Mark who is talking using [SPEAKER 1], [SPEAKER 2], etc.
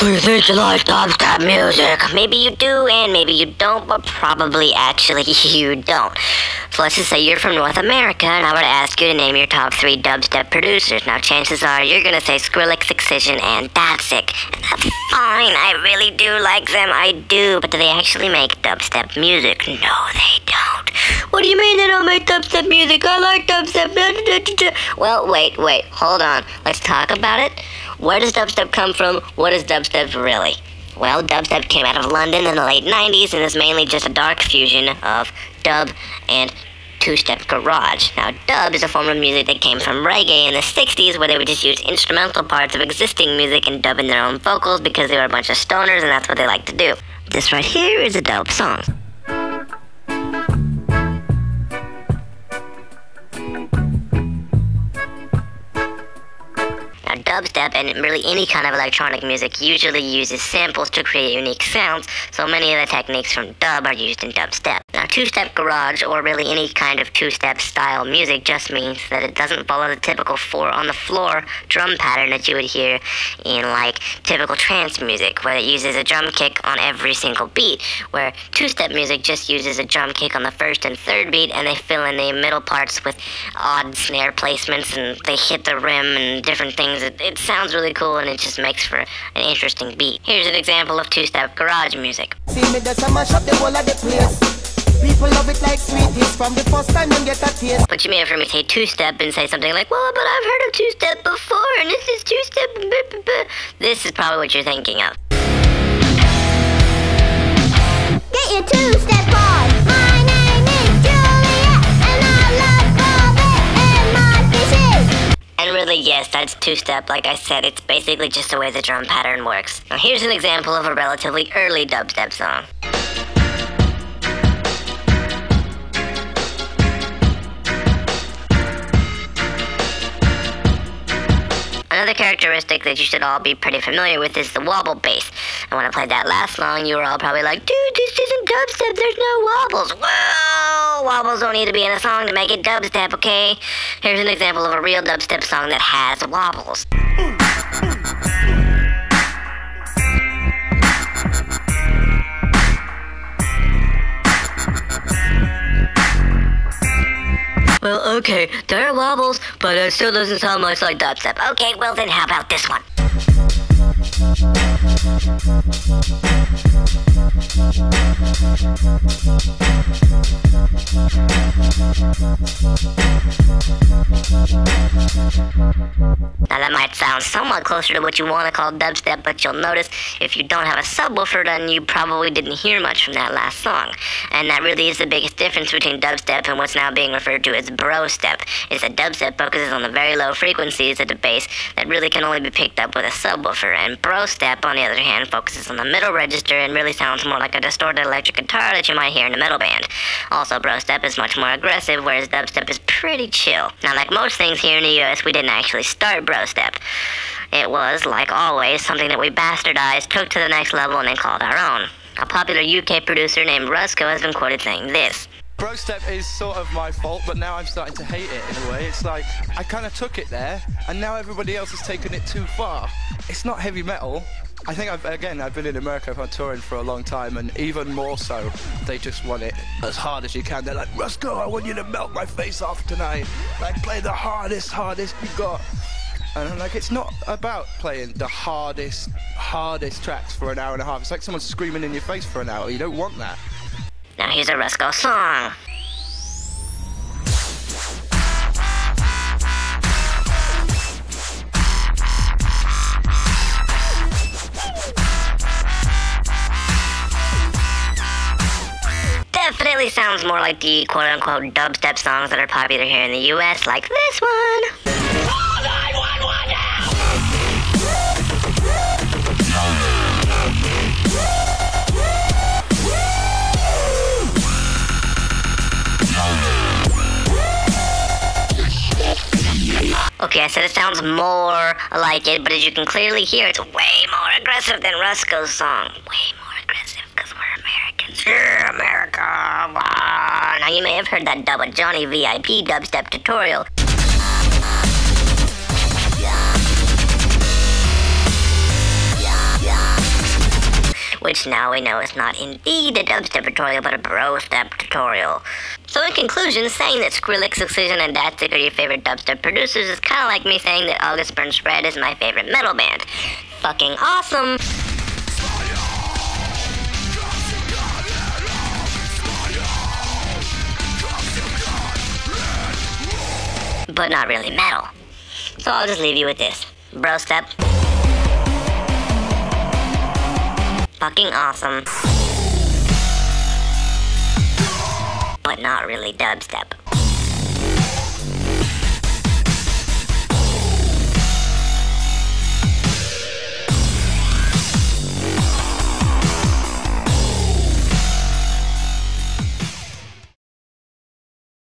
[SPEAKER 1] So you think you like dubstep music? Maybe you do and maybe you don't, but probably actually you don't. So let's just say you're from North America and I were to ask you to name your top 3 dubstep producers. Now chances are you're gonna say Skrillex, Excision, and Dubstep. And that's fine, I really do like them, I do. But do they actually make dubstep music? No, they don't. What do you mean they don't make dubstep music? I like dubstep. Well, wait, hold on. Let's talk about it. Where does dubstep come from? What is dubstep really? Well, dubstep came out of London in the late 90s and is mainly just a dark fusion of dub and two-step garage. Now, dub is a form of music that came from reggae in the 60s where they would just use instrumental parts of existing music and dub in their own vocals because they were a bunch of stoners and that's what they like to do. This right here is a dub song. Dubstep and really any kind of electronic music usually uses samples to create unique sounds, so many of the techniques from dub are used in dubstep. Now, two-step garage, or really any kind of two-step style music, just means that it doesn't follow the typical 4-on-the-floor drum pattern that you would hear in, like, typical trance music, where it uses a drum kick on every single beat, where two-step music just uses a drum kick on the first and third beat, and they fill in the middle parts with odd snare placements, and they hit the rim and different things. It sounds really cool and it just makes for an interesting beat. Here's an example of two-step garage music.
[SPEAKER 2] See me just mash up the whole of the place. People love it like sweeties from the first time you get a taste.
[SPEAKER 1] But you may have heard me say two-step and say something like, well, but I've heard of two-step before and this is two-step. This is probably what you're thinking of.
[SPEAKER 3] Get your two-step on. My name is Juliet and I love Bobby and my fishes.
[SPEAKER 1] And really, yes, that's two-step. Like I said, it's basically just the way the drum pattern works. Now here's an example of a relatively early dubstep song. Another characteristic that you should all be pretty familiar with is the wobble bass. And when I played that last song, you were all probably like, dude, this isn't dubstep, there's no wobbles. Well, wobbles don't need to be in a song to make it dubstep, okay? Here's an example of a real dubstep song that has wobbles. Well, okay, there are wobbles, but it still doesn't sound much like dubstep. Okay, well then how about this one? Now that might sound somewhat closer to what you want to call dubstep, but you'll notice if you don't have a subwoofer, then you probably didn't hear much from that last song. And that really is the biggest difference between dubstep and what's now being referred to as brostep, is that dubstep focuses on the very low frequencies of the bass that really can only be picked up with a subwoofer, and brostep, on the other hand, focuses on the middle register and really sounds more like a distorted electric guitar that you might hear in a metal band. Also, brostep is much more aggressive, whereas dubstep is pretty chill. Now, like most things here in the US, we didn't actually start brostep. It was, like always, something that we bastardized, took to the next level, and then called our own. A popular UK producer named Rusko has been quoted saying this.
[SPEAKER 4] Brostep is sort of my fault, but now I'm starting to hate it in a way. It's like, I kind of took it there, and now everybody else has taken it too far. It's not heavy metal. I think, I've been in America, I've been touring for a long time, and even more so, they just want it as hard as you can. They're like, Rusko, I want you to melt my face off tonight. Like, play the hardest you got. And I'm like, it's not about playing the hardest tracks for an hour and a half. It's like someone screaming in your face for an hour. You don't want that.
[SPEAKER 1] Now here's a Rusko song. Definitely sounds more like the quote-unquote dubstep songs that are popular here in the US, like this one. Call 911 now! Okay, I said it sounds more like it, but as you can clearly hear, it's way more aggressive than Rusko's song. Way more aggressive, because we're Americans. Yeah, America. Now, you may have heard that Dubba Jhonny VIP dubstep tutorial. Yeah. which now we know is not indeed a dubstep tutorial, but a brostep tutorial. So in conclusion, saying that Skrillex, Excision, and Dubstep are your favorite dubstep producers is kinda like me saying that August Burns Red is my favorite metal band. Fucking awesome! But not really metal. So I'll just leave you with this. Brostep. Fucking awesome. But not really dubstep.